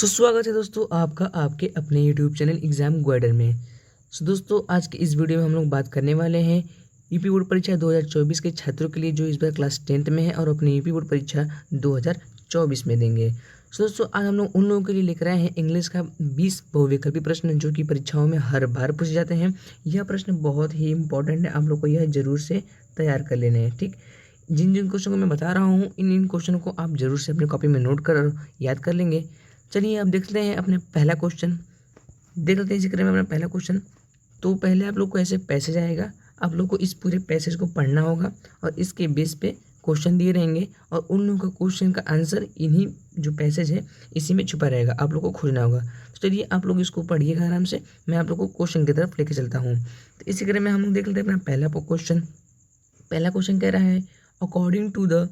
स्वागत है दोस्तों आपका आपके अपने यूट्यूब चैनल एग्ज़ाम गाइडर में। दोस्तों आज की इस वीडियो में हम लोग बात करने वाले हैं यूपी बोर्ड परीक्षा 2024 के छात्रों के लिए जो इस बार क्लास 10th में है और अपनी यूपी बोर्ड परीक्षा 2024 में देंगे। दोस्तों आज हम लोग उन लोगों के लिए लेकर आए हैं इंग्लिश का 20 बहुविकल्पी प्रश्न जो कि परीक्षाओं में हर बार पूछे जाते हैं। यह प्रश्न बहुत ही इंपॉर्टेंट है, आप लोग को यह जरूर से तैयार कर लेने हैं। ठीक, जिन जिन क्वेश्चन को मैं बता रहा हूँ इन क्वेश्चन को आप जरूर से अपनी कॉपी में नोट कर याद कर लेंगे। चलिए अब देख लेते हैं अपने पहला क्वेश्चन। देख लेते हैं इसी क्रम में अपना पहला क्वेश्चन। तो पहले आप लोग को ऐसे पैसेज आएगा, आप लोग को इस पूरे पैसेज को पढ़ना होगा और इसके बेस पे क्वेश्चन दिए रहेंगे और उन लोगों का क्वेश्चन का आंसर इन्हीं जो पैसेज है इसी में छुपा रहेगा, आप लोग को खोजना होगा। तो चलिए आप लोग इसको पढ़िएगा आराम से, मैं आप लोग को क्वेश्चन की तरफ लेके चलता हूँ। तो इसी क्रम में हम लोग देख लेते हैं अपना पहला क्वेश्चन। पहला क्वेश्चन कह रहा है according to the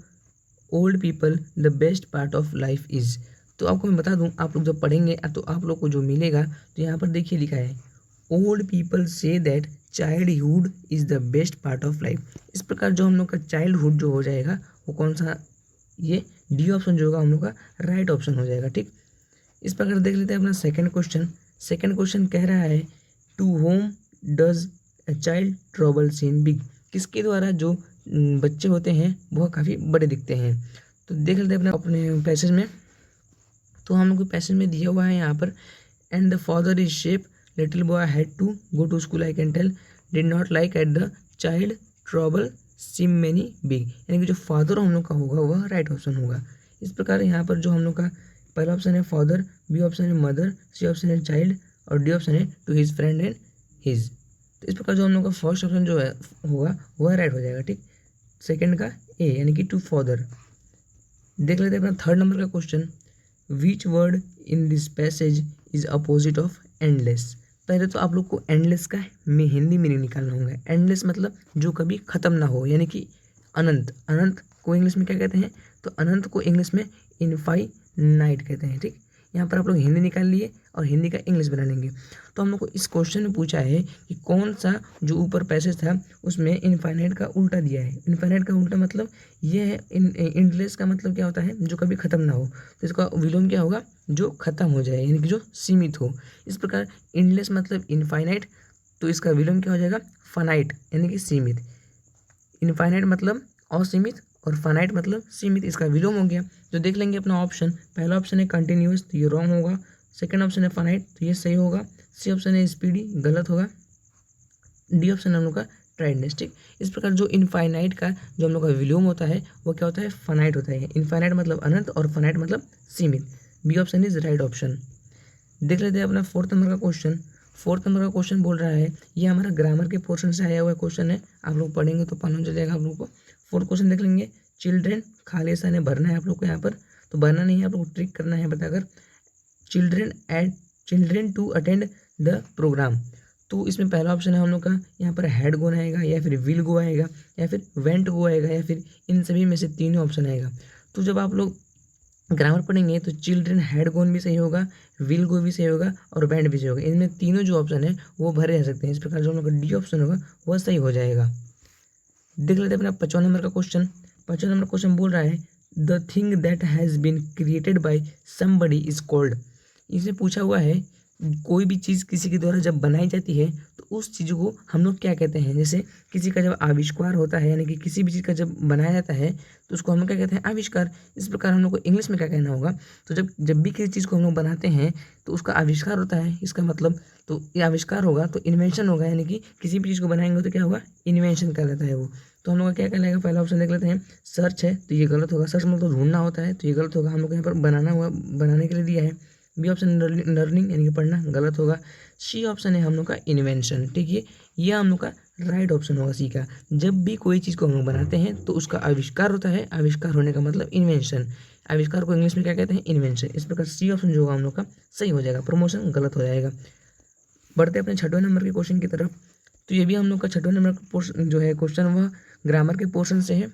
old people the best part of life is. तो आपको मैं बता दूं, आप लोग जब पढ़ेंगे तो आप लोग को जो मिलेगा तो यहाँ पर देखिए लिखा है old people say that childhood is the best part of life. इस प्रकार जो हम लोग का चाइल्डहुड जो हो जाएगा वो कौन सा, ये डी ऑप्शन जो होगा हम लोग का राइट ऑप्शन हो जाएगा। ठीक, इस प्रकार देख लेते हैं अपना सेकंड क्वेश्चन। सेकंड क्वेश्चन कह रहा है to whom does a child trouble seem big. किसके द्वारा जो बच्चे होते हैं वह काफ़ी बड़े दिखते हैं। तो देख लेते हैं अपने पैसेज में। तो हम लोग को पैसेज में दिया हुआ है यहाँ पर and the father is shape little boy had to go to school I can tell did not like at the child trouble seem many big. यानी कि जो फादर हम लोग का होगा वह राइट ऑप्शन होगा। इस प्रकार यहाँ पर जो हम लोग का पहला ऑप्शन है फादर, बी ऑप्शन है मदर, सी ऑप्शन है चाइल्ड और डी ऑप्शन है to his friend and his. तो इस प्रकार जो हम लोग का फर्स्ट ऑप्शन जो है होगा वह राइट हो जाएगा। ठीक, सेकेंड का ए यानी कि टू फादर। देख लेते हैं अपना थर्ड नंबर का question. Which word in this passage is opposite of endless. पहले तो आप लोग को एंडलेस का हिंदी मीनिंग निकालना होगा। एंडलेस मतलब जो कभी ख़त्म ना हो, यानी कि अनंत। अनंत को इंग्लिश में क्या कहते हैं, तो अनंत को इंग्लिश में इनफाइनाइट कहते हैं। ठीक, यहाँ पर आप लोग हिंदी निकाल लिए और हिंदी का इंग्लिश बना लेंगे। तो हम लोग को इस क्वेश्चन में पूछा है कि कौन सा जो ऊपर पैसेज था उसमें इनफाइनाइट का उल्टा दिया है। इनफाइनाइट का उल्टा मतलब ये है, एंडलेस का मतलब क्या होता है, जो कभी ख़त्म ना हो। तो इसका विलोम क्या होगा, जो ख़त्म हो जाए, यानी कि जो सीमित हो। इस प्रकार एंडलेस मतलब इनफाइनाइट, तो इसका विलोम क्या हो जाएगा, फाइनाइट यानी कि सीमित। इनफाइनाइट मतलब असीमित और फाइनाइट मतलब सीमित, इसका विलोम हो गया। तो देख लेंगे अपना ऑप्शन। पहला ऑप्शन है कंटिन्यूअस, तो ये रॉन्ग होगा। सेकंड ऑप्शन है फाइनाइट, तो ये सही होगा। सी ऑप्शन है स्पीडी, गलत होगा। डी ऑप्शन हम लोग का ट्राइडनेस। ठीक, इस प्रकार जो इनफाइनाइट का जो हम लोग का विलोम होता है वो क्या होता है, फाइनाइट होता है। इनफाइनाइट मतलब अनंत और फाइनाइट मतलब सीमित। B option is right option. देख लेते हैं अपना फोर्थ नंबर का क्वेश्चन। फोर्थ नंबर का क्वेश्चन बोल रहा है, ये हमारा ग्रामर के पोर्शन से आया हुआ क्वेश्चन है। आप लोग पढ़ेंगे तो मालूम चल जाएगा आप लोग को। फोर्थ क्वेश्चन देख लेंगे। चिल्ड्रेन खाली स्थान है, भरना है आप लोग को यहाँ पर। तो भरना नहीं है, आप लोग को ट्रिक करना है बताकर children to attend the program. तो इसमें पहला ऑप्शन है हम लोग का यहाँ पर हैड गो आएगा, या फिर विल गो आएगा, या फिर वेंट गो आएगा, या फिर इन सभी में से तीनों ऑप्शन आएगा। तो जब आप लोग ग्रामर पढ़ेंगे तो चिल्ड्रेन हैड गोन भी सही होगा, विल गो भी सही होगा और वेंट भी सही होगा। इनमें तीनों जो ऑप्शन है वो भरे जा सकते हैं। इस प्रकार जो हम लोग का डी ऑप्शन होगा वह सही हो जाएगा। देख लेते हैं अपना 55 नंबर का क्वेश्चन। 55 नंबर क्वेश्चन बोल रहा है the thing that has been created by somebody is called. इसमें पूछा हुआ है कोई भी चीज़ किसी के द्वारा जब बनाई जाती है तो उस चीज़ को हम लोग क्या कहते हैं। जैसे किसी का जब आविष्कार होता है, यानी कि किसी भी चीज़ का जब बनाया जाता है तो उसको हम लोग क्या कहते हैं, आविष्कार। इस प्रकार हम लोग को इंग्लिश में क्या कहना होगा, तो जब भी किसी चीज़ को हम लोग बनाते हैं तो उसका आविष्कार होता है। इसका मतलब तो ये आविष्कार होगा तो इन्वेंशन होगा, यानी कि किसी भी चीज़ को बनाएंगे तो क्या होगा, इन्वेंशन कहलाता है वो। तो हम लोग का क्या कहलाएगा, पहला ऑप्शन देख लेते हैं। सर्च है तो ये गलत होगा, सर्च मतलब ढूंढना होता है तो ये गलत होगा। हम लोग यहाँ पर बनाना हुआ, बनाने के लिए दिया है। बी ऑप्शन लर्निंग यानी कि पढ़ना, गलत होगा। सी ऑप्शन है हम लोग का इन्वेंशन। ठीक है, ये हम लोग का राइट ऑप्शन होगा सी का। जब भी कोई चीज़ को हम लोग बनाते हैं तो उसका आविष्कार होता है, आविष्कार होने का मतलब इन्वेंशन। आविष्कार को इंग्लिश में क्या कहते हैं, इन्वेंशन। इस प्रकार सी ऑप्शन जो होगा हम लोग का सही हो जाएगा, प्रमोशन गलत हो जाएगा। बढ़ते अपने छठवें नंबर के क्वेश्चन की तरफ। तो ये भी हम लोग का छठवें नंबर का पोर्शन जो है क्वेश्चन वह ग्रामर के पोर्शन से है।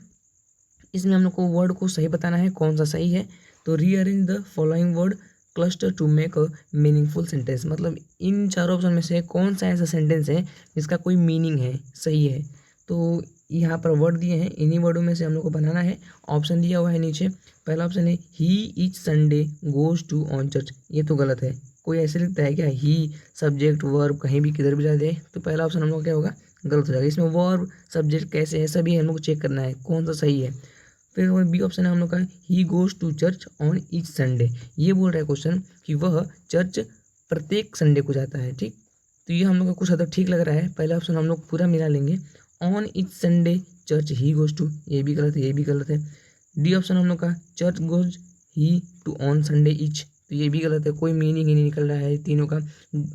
इसमें हम लोग को वर्ड को सही बताना है कौन सा सही है। तो rearrange the following word cluster to make a meaningful sentence. मतलब इन चारों ऑप्शन में से कौन सा ऐसा सेंटेंस है जिसका कोई मीनिंग है, सही है। तो यहाँ पर वर्ड दिए हैं, इन्हीं वर्डों में से हम लोग को बनाना है। ऑप्शन दिया हुआ है नीचे। पहला ऑप्शन है he each Sunday goes to on church. ये तो गलत है। कोई ऐसे लिखता है क्या, ही सब्जेक्ट वर्ब कहीं भी किधर भी जा दे, तो पहला ऑप्शन हम लोग क्या होगा, गलत हो जाएगा। इसमें वर्ब सब्जेक्ट कैसे है सभी हम लोग को चेक करना है कौन सा सही है। फिर बी ऑप्शन है हम लोग का, he goes to church on each Sunday. ये बोल रहा है क्वेश्चन कि वह चर्च प्रत्येक संडे को जाता है। ठीक, तो ये हम लोग को कुछ हद तक ठीक लग रहा है। पहला ऑप्शन हम लोग पूरा मिला लेंगे, on each Sunday church he goes to, ये भी गलत है, ये भी गलत है। डी ऑप्शन हम लोग का, church goes he to on Sunday each, तो ये भी गलत है, कोई मीनिंग ही नहीं निकल रहा है तीनों का।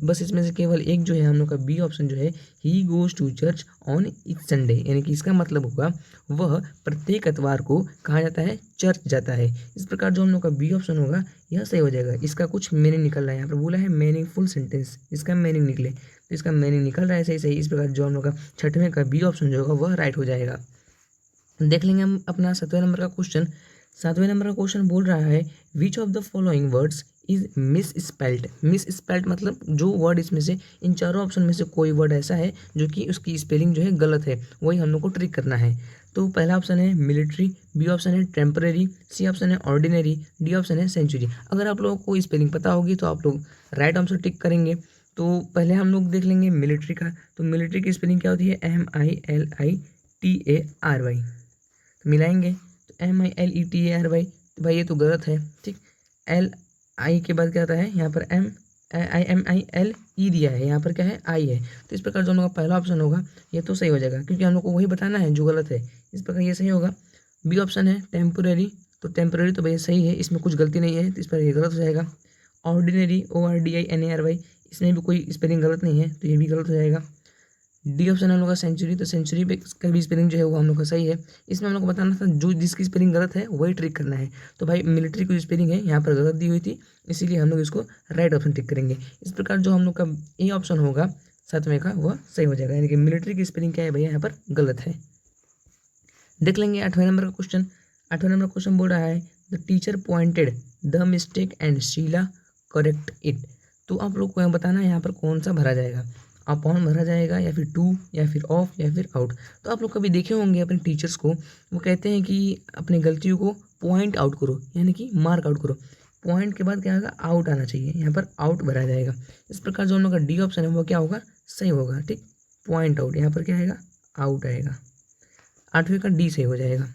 बस इसमें से केवल एक जो है हम लोग का बी ऑप्शन जो है, he goes to church on each Sunday, यानी कि इसका मतलब होगा वह प्रत्येक इतवार को कहाँ जाता है, चर्च जाता है। इस प्रकार जो हम लोग का बी ऑप्शन होगा यह सही हो जाएगा। इसका कुछ मीनिंग निकल रहा है, यहाँ पर बोला है मीनिंगफुल सेंटेंस, इसका मीनिंग निकले, तो इसका मीनिंग निकल रहा है सही सही। इस प्रकार जो हम लोग का छठवें का बी ऑप्शन जो होगा वह राइट हो जाएगा। देख लेंगे हम अपना 7वें नंबर का क्वेश्चन। 7वें नंबर का क्वेश्चन बोल रहा है, which of the following words is miss spelled. Miss spelled मतलब जो वर्ड इसमें से, इन चारों ऑप्शन में से कोई वर्ड ऐसा है जो कि उसकी स्पेलिंग जो है गलत है, वही हम लोग को ट्रिक करना है। तो पहला ऑप्शन है मिलिट्री, बी ऑप्शन है टेम्परेरी, सी ऑप्शन है ऑर्डिनरी, डी ऑप्शन है सेंचुरी। अगर आप लोगों को स्पेलिंग पता होगी तो आप लोग राइट आंसर टिक करेंगे। तो पहले हम लोग देख लेंगे मिलिट्री का। तो मिलिट्री की स्पेलिंग क्या होती है, MILITARY। मिलाएंगे तो MILETARY, तो भाई ये तो गलत है। ठीक, LI के बाद क्या आता है, यहाँ पर MILE दिया है, यहाँ पर क्या है, आई है। तो इस प्रकार जो हम लोग का पहला ऑप्शन होगा ये तो सही हो जाएगा, क्योंकि हम लोग को वही बताना है जो गलत है। इस प्रकार ये सही होगा। बी ऑप्शन है टेम्पोरेरी, तो टेम्पोरेरी तो भैया सही है, इसमें कुछ गलती नहीं है, तो इस पर ये गलत हो जाएगा। ऑर्डिनरी, ORDINARY, इसमें भी कोई स्पेलिंग गलत नहीं है, तो ये भी गलत हो जाएगा। डी ऑप्शन हम लोग का सेंचुरी, तो सेंचुरी पे का भी स्पेलिंग जो है वो हम लोग का सही है। इसमें हम लोग को बताना था जो जिसकी स्पेलिंग गलत है वही ट्रिक करना है। तो भाई मिलिट्री की स्पेलिंग है यहाँ पर गलत दी हुई थी, इसीलिए हम लोग इसको राइट ऑप्शन टिक करेंगे। इस प्रकार जो हम लोग का ए ऑप्शन होगा 7वें का वह सही हो जाएगा, यानी कि मिलिट्री की स्पेलिंग क्या है भैया यहाँ पर गलत है। देख लेंगे 8वें नंबर का क्वेश्चन। 8वें नंबर का क्वेश्चन बोल रहा है, the teacher pointed the mistake and Sheela correct it. तो आप लोग को बताना है यहाँ पर कौन सा भरा जाएगा, अपॉन भरा जाएगा या फिर टू या फिर ऑफ या फिर आउट। तो आप लोग कभी देखे होंगे अपने टीचर्स को, वो कहते हैं कि अपनी गलतियों को पॉइंट आउट करो, यानी कि मार्क आउट करो। पॉइंट के बाद क्या आएगा, आउट आना चाहिए, यहाँ पर आउट भरा जाएगा। इस प्रकार जो हम लोग का डी ऑप्शन है वो क्या होगा, सही होगा। ठीक, पॉइंट आउट, यहाँ पर क्या आएगा, आउट आएगा। 8वें का डी सही हो जाएगा।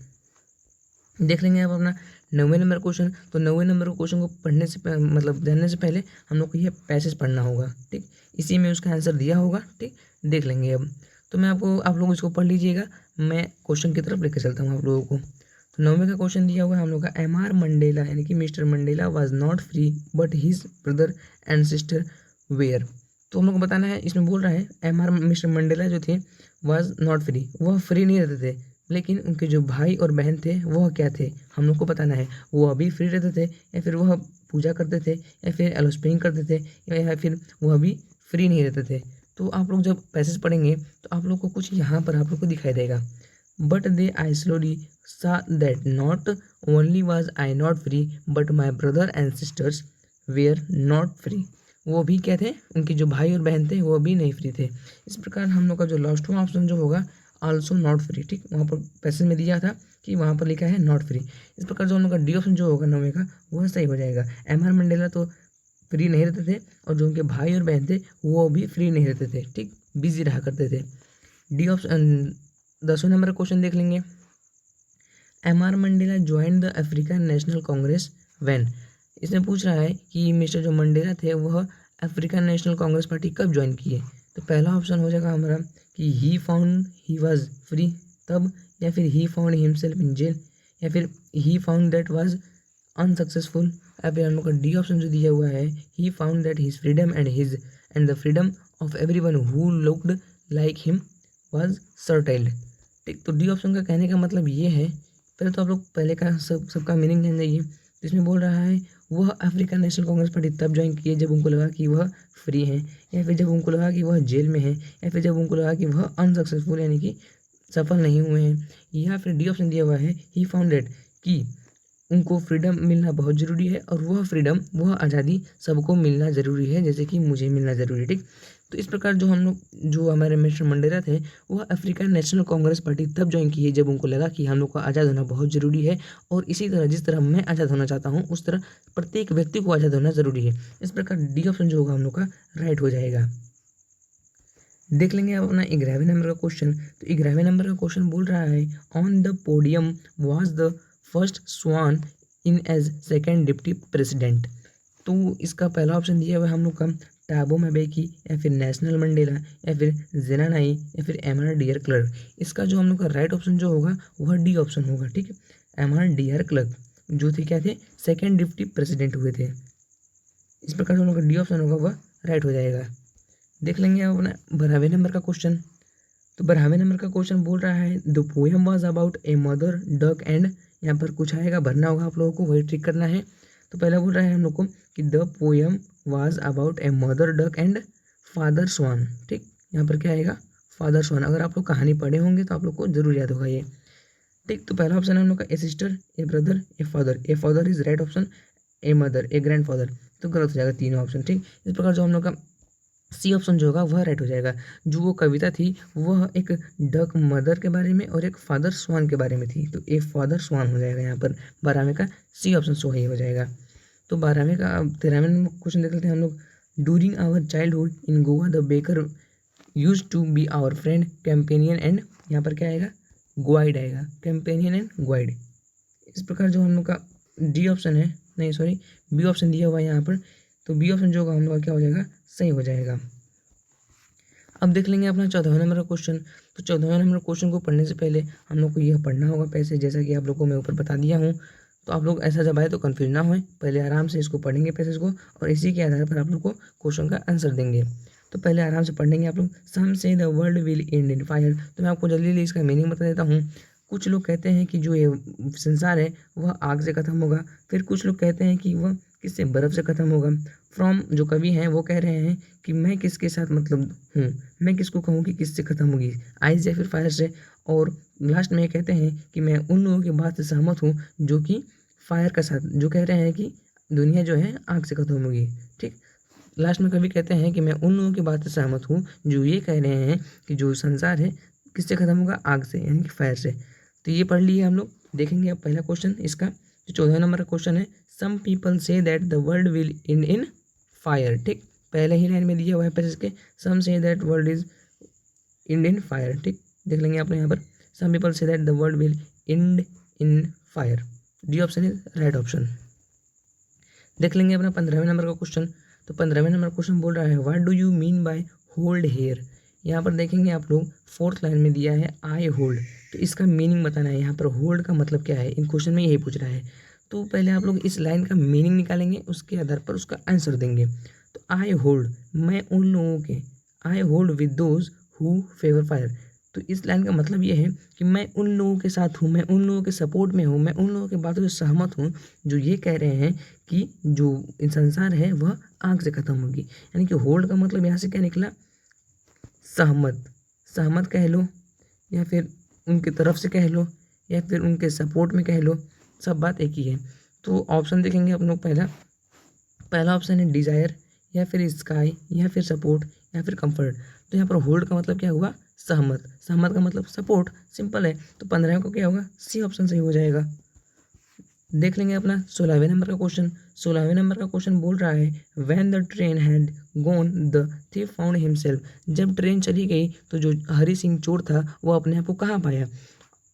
देख लेंगे अब अपना 9वें नंबर क्वेश्चन। तो 9वें नंबर क्वेश्चन को पढ़ने से मतलब जानने से पहले हम लोग को यह पैसेज पढ़ना होगा। ठीक, इसी में उसका आंसर दिया होगा। ठीक, देख लेंगे अब। तो मैं आप लोग इसको पढ़ लीजिएगा, मैं क्वेश्चन की तरफ लेकर चलता हूँ आप लोगों को। तो 9वें का क्वेश्चन दिया हुआ है हम लोग का, MR मंडेला यानी कि mister Mandela was not free but his brother and sister were. तो हम लोग को बताना है, इसमें बोल रहा है MR मिस्टर मंडेला जो थे वाज नॉट फ्री, वह फ्री नहीं रहते थे, लेकिन उनके जो भाई और बहन थे वह क्या थे, हम लोग को बताना है। वो अभी फ्री रहते थे या फिर वह पूजा करते थे या फिर एलोस्प्रिंग करते थे या फिर वह अभी फ्री नहीं रहते थे। तो आप लोग जब पैसेज पढ़ेंगे तो आप लोग को कुछ यहाँ पर आप लोग को दिखाई देगा, but they I slowly saw that not only was I not free but my brother and sisters were not free. वो भी क्या थे, उनके जो भाई और बहन थे वो भी नहीं फ्री थे। इस प्रकार हम लोग का जो लास्टवां ऑप्शन जो होगा, आल्सो नॉट फ्री। ठीक, वहाँ पर पैसेज में दिया था कि वहाँ पर लिखा है नॉट फ्री। इस प्रकार जो हम लोग का डी ऑप्शन जो होगा 9वें का वह सही हो जाएगा। MR मंडेला तो फ्री नहीं रहते थे और जो उनके भाई और बहन थे वो भी फ्री नहीं रहते थे। ठीक, बिजी रहा करते थे। डी ऑप्शन 10वें नंबर का क्वेश्चन देख लेंगे, MR Mandela join the African National Congress when. इसमें पूछ रहा है कि मिस्टर जो मंडेला थे वह अफ्रीकन नेशनल कांग्रेस पार्टी कब ज्वाइन किए। तो पहला ऑप्शन हो जाएगा हमारा कि he found he was free तब, या फिर he found himself in jail, या फिर he found that was unsuccessful, या फिर हम लोग का डी ऑप्शन जो दिया हुआ है, he found that his freedom and the freedom of everyone who looked like him was curtailed. ठीक, तो डी ऑप्शन का कहने का मतलब ये है, पहले तो आप लोग पहले का सबका मीनिंग जान जाइए। तो इसमें बोल रहा है वह अफ्रीकन नेशनल कांग्रेस पार्टी तब ज्वाइन किए जब उनको लगा कि वह फ्री हैं, या फिर जब उनको लगा कि वह जेल में है, या फिर जब उनको लगा कि वह अनसक्सेसफुल यानी कि सफल नहीं हुए हैं, या फिर डी ऑप्शन दिया हुआ है ही फाउंड दैट कि उनको फ्रीडम मिलना बहुत ज़रूरी है और वह फ्रीडम वह आज़ादी सबको मिलना ज़रूरी है, जैसे कि मुझे मिलना ज़रूरी है। ठीक, तो इस प्रकार जो हम लोग जो हमारे मिस्टर मंडेला थे वह अफ्रीकन नेशनल कांग्रेस पार्टी तब ज्वाइन किए जब उनको लगा कि हम लोग को आज़ाद होना बहुत ज़रूरी है, और इसी तरह जिस तरह मैं आज़ाद होना चाहता हूँ उस तरह प्रत्येक व्यक्ति को आज़ाद होना ज़रूरी है। इस प्रकार डी ऑप्शन जो होगा हम लोग का राइट हो जाएगा। देख लेंगे अब अपना 11वें नंबर का क्वेश्चन। तो 11वें नंबर का क्वेश्चन बोल रहा है on the podium was the first swan in as second deputy president. तो इसका पहला ऑप्शन दिया हुआ है हम लोग का टाबो मैबेकी, या फिर नेशनल मंडेला, या फिर जेनानाई, या फिर एमआर डियर क्लर्क। इसका जो हम लोग का राइट ऑप्शन जो होगा वह डी ऑप्शन होगा। ठीक है, एमआर डियर क्लर्क जो थे क्या थे, सेकेंड डिप्टी प्रेसिडेंट हुए थे। इस प्रकार जो हम लोग का डी ऑप्शन होगा वह राइट हो जाएगा। देख लेंगे अब अपना 12वें नंबर का क्वेश्चन। तो 12वें नंबर का क्वेश्चन बोल रहा है the poem was about a mother duck and, यहाँ पर कुछ आएगा, भरना होगा आप लोगों को, वही ट्रिक करना है। तो पहला बोल रहा है हम लोग को कि the poem was about a mother duck and father swan. ठीक, यहाँ पर क्या आएगा, फादर स्वान। अगर आप लोग कहानी पढ़े होंगे तो आप लोग को जरूर याद होगा ये। ठीक, तो पहला ऑप्शन है हम लोग का a sister, a brother, a father. A father is right option, a mother, a grandfather तो गलत हो जाएगा तीनों ऑप्शन। ठीक, इस प्रकार जो हम लोग का सी ऑप्शन जो होगा वह राइट हो जाएगा। जो वो कविता थी वह एक डक मदर के बारे में और एक फादर स्वान के बारे में थी, तो ए फादर स्वान हो जाएगा यहाँ पर। 12वें का सी ऑप्शन सही हो जाएगा। तो 12वें का 13वें क्वेश्चन देख लेते हैं हम लोग। During our childhood in Goa the baker use to be our friend companion and, यहाँ पर क्या आएगा, ग्वाइड आएगा, कैंपेनियन एंड ग्वाइड। इस प्रकार जो हम लोग का डी ऑप्शन है, नहीं सॉरी बी ऑप्शन दिया हुआ है यहाँ पर, तो बी ऑप्शन जो होगा हम लोग का क्या हो जाएगा, सही हो जाएगा। अब देख लेंगे अपना 14वें नंबर का क्वेश्चन। तो 14वें नंबर क्वेश्चन को पढ़ने से पहले हम लोग को यह पढ़ना होगा पैसे, जैसा कि आप लोग को मैं ऊपर बता दिया हूँ। तो आप लोग ऐसा जब आए तो कन्फ्यूज ना होए, पहले आराम से इसको पढ़ेंगे पैसेज को, और इसी के आधार पर आप लोग को क्वेश्चन का आंसर देंगे। तो पहले आराम से पढ़ेंगे आप लोग। सम से the world will end in fire. तो मैं आपको जल्दी जल्दी इसका मीनिंग बता देता हूँ। कुछ लोग कहते हैं कि जो ये संसार है वह आग से खत्म होगा, फिर कुछ लोग कहते हैं कि वह किससे, बर्फ़ से ख़त्म होगा। फ्रॉम जो कवि हैं वो कह रहे हैं कि मैं किसके साथ मतलब हूँ, मैं किसको कहूँ कि किससे ख़त्म होगी, आइस या फिर फायर से। और लास्ट में ये कहते हैं कि मैं उन लोगों की बात से सहमत हूँ जो कि फायर का साथ, जो कह रहे हैं कि दुनिया जो है आग से ख़त्म होगी। ठीक, लास्ट में कवि कहते हैं कि मैं उन लोगों की बात से सहमत हूँ जो ये कह रहे हैं कि जो संसार है किससे ख़त्म होगा, आग से, यानी कि फायर से। तो ये पढ़ लिए हम लोग। देखेंगे अब पहला क्वेश्चन इसका, जो 14वें नंबर का क्वेश्चन है। Some people say that the world will end in fire. ठीक, पहले ही लाइन में दिया हुआ है पैसेज के, some say that world is end in fire. ठीक, देख लेंगे आपने यहाँ पर, some people say that the world will end in fire. D option is right option. देख लेंगे अपना 15वें नंबर का क्वेश्चन। तो 15वें नंबर क्वेश्चन बोल रहा है what do you mean by hold here. यहाँ पर देखेंगे आप लोग, फोर्थ लाइन में दिया है आई होल्ड, तो इसका मीनिंग बताना है। यहाँ पर होल्ड का मतलब क्या है, इन क्वेश्चन में यही पूछ रहा है। तो पहले आप लोग इस लाइन का मीनिंग निकालेंगे, उसके आधार पर उसका आंसर देंगे। तो आई होल्ड, मैं उन लोगों के, I hold with those who favour fire. तो इस लाइन का मतलब ये है कि मैं उन लोगों के साथ हूँ, मैं उन लोगों के सपोर्ट में हूँ, मैं उन लोगों की बातों से सहमत हूँ जो ये कह रहे हैं कि जो संसार है वह आग से ख़त्म होगी। यानी कि होल्ड का मतलब यहाँ से क्या निकला, सहमत, सहमत कह लो, या फिर उनकी तरफ से कह लो, या फिर उनके सपोर्ट में कह लो, सब बात एक ही है। तो ऑप्शन देखेंगे हम लोग। पहला ऑप्शन है डिज़ायर, या फिर स्काई, या फिर सपोर्ट, या फिर कंफर्ट। तो यहाँ पर होल्ड का मतलब क्या हुआ, सहमत, सहमत का मतलब सपोर्ट, सिंपल है। तो 15 को क्या होगा, सी ऑप्शन सही हो जाएगा। देख लेंगे अपना 16वें नंबर का क्वेश्चन। 16वें नंबर का क्वेश्चन बोल रहा है when the train had gone the thief found himself. जब ट्रेन चली गई तो जो हरी सिंह चोर था वो अपने आप को कहाँ पाया,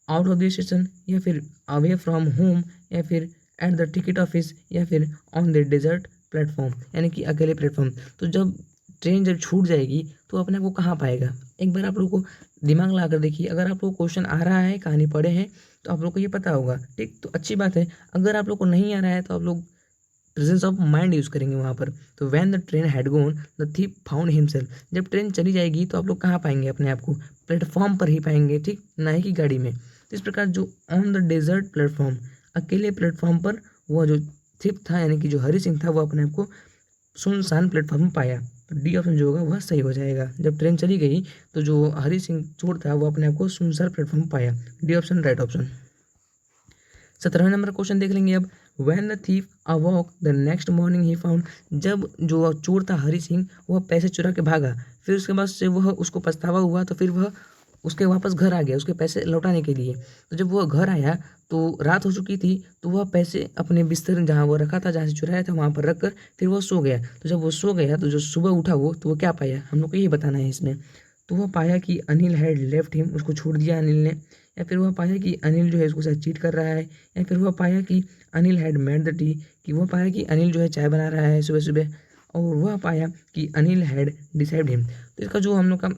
आउट ऑफ द स्टेशन, या फिर अवे फ्रॉम होम, या फिर एट द टिकट ऑफिस, या फिर ऑन द डेजर्ट प्लेटफॉर्म, यानी कि अकेले प्लेटफॉर्म। तो जब ट्रेन जब छूट जाएगी तो अपने आप को कहाँ पाएगा, एक बार आप लोग को दिमाग लगा कर देखिए। अगर आप लोग क्वेश्चन आ रहा है, कहानी पढ़े हैं, तो आप लोग को ये पता होगा। ठीक, तो अच्छी बात है। अगर आप लोग को नहीं आ रहा है तो आप लोग प्रेजेंस ऑफ माइंड यूज़ करेंगे वहाँ पर। तो when the train had gone the thief found himself. जब ट्रेन चली जाएगी तो आप लोग कहाँ पाएंगे अपने आप को, प्लेटफॉर्म पर ही पाएंगे। ठीक, ना ही कि गाड़ी में। तो इस प्रकार जो ऑन द डेजर्ट प्लेटफॉर्म, अकेले प्लेटफॉर्म पर वह जो थीफ था, यानी कि जो हरी सिंह था, वो अपने आप को सुनसान प्लेटफॉर्म में पाया। तो डी ऑप्शन जो होगा वह सही हो जाएगा। जब ट्रेन चली गई तो जो हरी सिंह चोर था वो अपने आप को सुनसान प्लेटफॉर्म पाया। D option right option. 17वें नंबर क्वेश्चन देख लेंगे अब। When the thief awoke the next morning he found. जब जो चोर था हरी सिंह वह पैसे चुरा के भागा, फिर उसके बाद से वह उसको पछतावा हुआ, तो फिर वह उसके वापस घर आ गया उसके पैसे लौटाने के लिए। तो जब वह घर आया तो रात हो चुकी थी, तो वह पैसे अपने बिस्तर जहाँ वो रखा था, जहाँ से चुराया था, वहाँ पर रख कर फिर वो सो गया। तो जब वो सो गया तो जो सुबह उठा वो, तो वो क्या पाया, हम लोग को यही बताना है इसमें। तो वह पाया कि अनिल हैड लेफ्ट हिम, उसको छोड़ दिया अनिल ने। या फिर वह पाया कि अनिल जो है उसको साथ चीट कर रहा है। या फिर वह पाया कि Anil had made the T, कि वह पाया कि अनिल जो है चाय बना रहा है सुबह सुबह। और वह पाया कि अनिल हैड डिसाइड हिम। तो इसका जो हम लोग का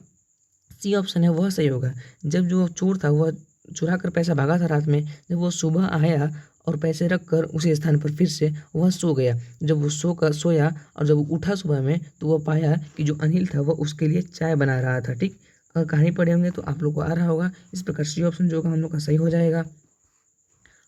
सी ऑप्शन है वह सही होगा। जब जो चोर था वह चुरा कर पैसा भागा था रात में, जब वो सुबह आया और पैसे रख कर उसी स्थान पर फिर से वह सो गया। जब वो सोया और जब वो उठा सुबह में, तो वह पाया कि जो अनिल था वह उसके लिए चाय बना रहा था। ठीक, अगर कहानी पढ़े होंगे तो आप लोग को आ रहा होगा। इस प्रकार सी ऑप्शन जो होगा हम लोग का सही हो जाएगा।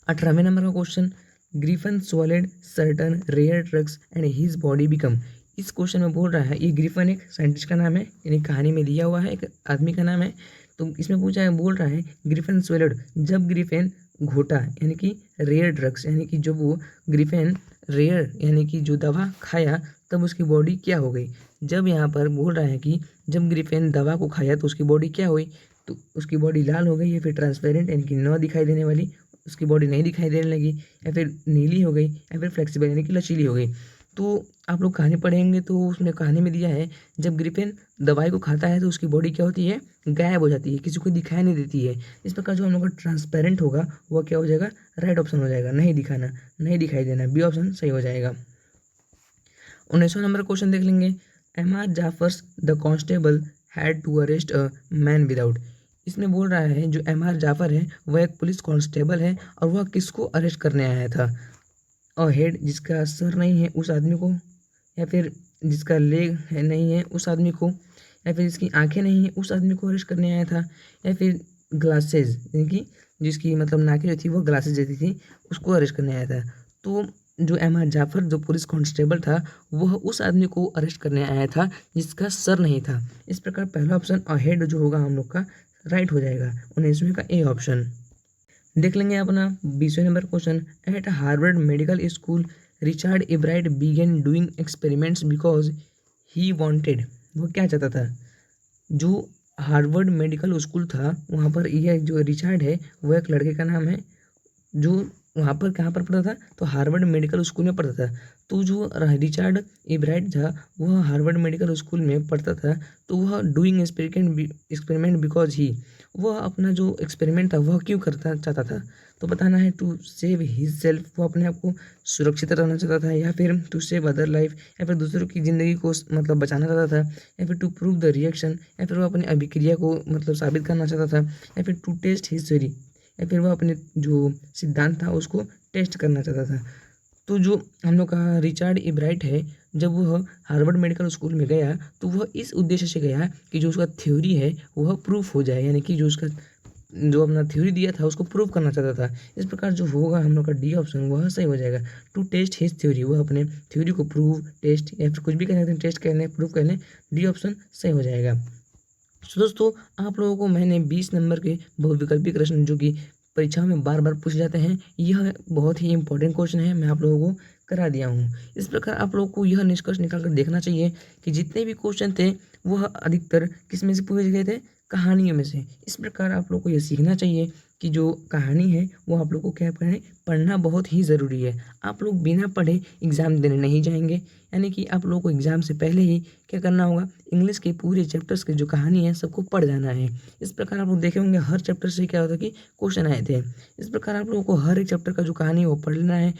18वें नंबर का question, griffin swallowed certain rare drugs and his body become. इस क्वेश्चन में बोल रहा है, ये ग्रिफन एक साइंटिस्ट का नाम है, यानी कहानी में दिया हुआ है एक आदमी का नाम है। तो इसमें पूछा है, बोल रहा है ग्रिफन स्वॉलेड, जब ग्रिफन घोटा यानी कि रेयर ड्रग्स, यानी कि जब वो ग्रिफन रेयर यानी कि जो दवा खाया तब उसकी बॉडी क्या हो गई। जब यहाँ पर बोल रहा है कि जब ग्रिफन दवा को खाया तो उसकी बॉडी क्या हुई, तो उसकी बॉडी लाल हो गई, या फिर ट्रांसपेरेंट यानी कि न दिखाई देने वाली, उसकी बॉडी नहीं दिखाई देने लगी, या फिर नीली हो गई, या फिर फ्लेक्सिबल यानी कि लचीली हो गई। तो आप लोग कहानी पढ़ेंगे तो उसमें कहानी में दिया है, जब ग्रिफिन दवाई को खाता है तो उसकी बॉडी क्या होती है, गायब हो जाती है, किसी को दिखाई नहीं देती है। इस प्रकार जो हम लोग का ट्रांसपेरेंट होगा वह क्या हो जाएगा, राइट ऑप्शन हो जाएगा, नहीं दिखाना, नहीं दिखाई देना, बी ऑप्शन सही हो जाएगा। 19वां नंबर क्वेश्चन देख लेंगे, Mr. Jaffers the constable had to arrest a man without. इसमें बोल रहा है जो एम.आर. जाफर है वह एक पुलिस कांस्टेबल है और वह किसको अरेस्ट करने आया था। और हेड, जिसका सर नहीं है उस आदमी को, या फिर जिसका लेग है नहीं है उस आदमी को, या फिर जिसकी आंखें नहीं है उस आदमी को अरेस्ट करने आया था, या फिर ग्लासेज यानी कि जिसकी मतलब नाकें जो थी वो ग्लासेज जैसी थी उसको अरेस्ट करने आया था। तो जो एम.आर. जाफर जो पुलिस कांस्टेबल था वह उस आदमी को अरेस्ट करने आया था जिसका सर नहीं था। इस प्रकार पहला ऑप्शन और हेड जो होगा हम लोग का राइट हो जाएगा, 19वें का ए ऑप्शन। देख लेंगे अपना 20वें नंबर question, at Harvard Medical School Richard Ebright began doing experiments because he wanted. वो क्या चाहता था, जो हार्वर्ड मेडिकल स्कूल था वहाँ पर यह जो रिचर्ड है वो एक लड़के का नाम है, जो वहाँ पर कहाँ पर पढ़ता था, तो हार्वर्ड मेडिकल स्कूल में पढ़ता था। तो जो रिचर्ड इब्राइट था वह हार्वर्ड मेडिकल स्कूल में पढ़ता था। तो वह डूइंग एक्सपेरिमेंट बिकॉज ही, वह अपना जो एक्सपेरिमेंट था वह क्यों करता चाहता था, तो बताना है टू सेव हिज सेल्फ, वो अपने आप को सुरक्षित रहना चाहता था, या फिर टू सेव अदर लाइफ, या फिर दूसरों की ज़िंदगी को मतलब बचाना चाहता था, या फिर टू प्रूव द रिएक्शन, या फिर वो अपनी अभिक्रिया को मतलब साबित करना चाहता था, या फिर टू टेस्ट हिज थ्योरी, या फिर वह अपने जो सिद्धांत था उसको टेस्ट करना चाहता था। तो जो हम लोग का रिचर्ड इब्राइट है, जब वह हार्वर्ड मेडिकल स्कूल में गया तो वह इस उद्देश्य से गया कि जो उसका थ्योरी है वह प्रूफ हो जाए, यानी कि जो उसका जो अपना थ्योरी दिया था उसको प्रूफ करना चाहता था। इस प्रकार जो होगा हम लोग का डी ऑप्शन वह सही हो जाएगा, टू टेस्ट हिज थ्योरी, वह अपने थ्योरी को प्रूव टेस्ट या फिर कुछ भी कह सकते हैं, टेस्ट कर लें प्रूव कर लें, डी ऑप्शन सही हो जाएगा। तो दोस्तों आप लोगों को मैंने 20 नंबर के बहुविकल्पी प्रश्न जो कि परीक्षाओं में बार बार पूछे जाते हैं, यह बहुत ही इंपॉर्टेंट क्वेश्चन है, मैं आप लोगों को करा दिया हूँ। इस प्रकार आप लोगों को यह निष्कर्ष निकाल कर देखना चाहिए कि जितने भी क्वेश्चन थे वह अधिकतर किस में से पूछे गए थे, कहानियों में से। इस प्रकार आप लोग को यह सीखना चाहिए कि जो कहानी है वो आप लोग को क्या करें, पढ़ना बहुत ही ज़रूरी है। आप लोग बिना पढ़े एग्ज़ाम देने नहीं जाएंगे, यानी कि आप लोगों को एग्ज़ाम से पहले ही क्या करना होगा, इंग्लिश के पूरे चैप्टर्स की जो कहानी है सबको पढ़ जाना है। इस प्रकार आप लोग देखे होंगे हर चैप्टर से क्या होता है कि क्वेश्चन आए थे। इस प्रकार आप लोगों को हर एक चैप्टर का जो कहानी है वो पढ़ लेना है।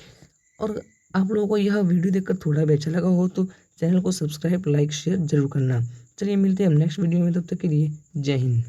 और आप लोगों को यह वीडियो देखकर थोड़ा भी अच्छा लगा हो तो चैनल को सब्सक्राइब, लाइक, शेयर जरूर करना। चलिए मिलते हैं हम नेक्स्ट वीडियो में, तब तक के लिए जय हिंद।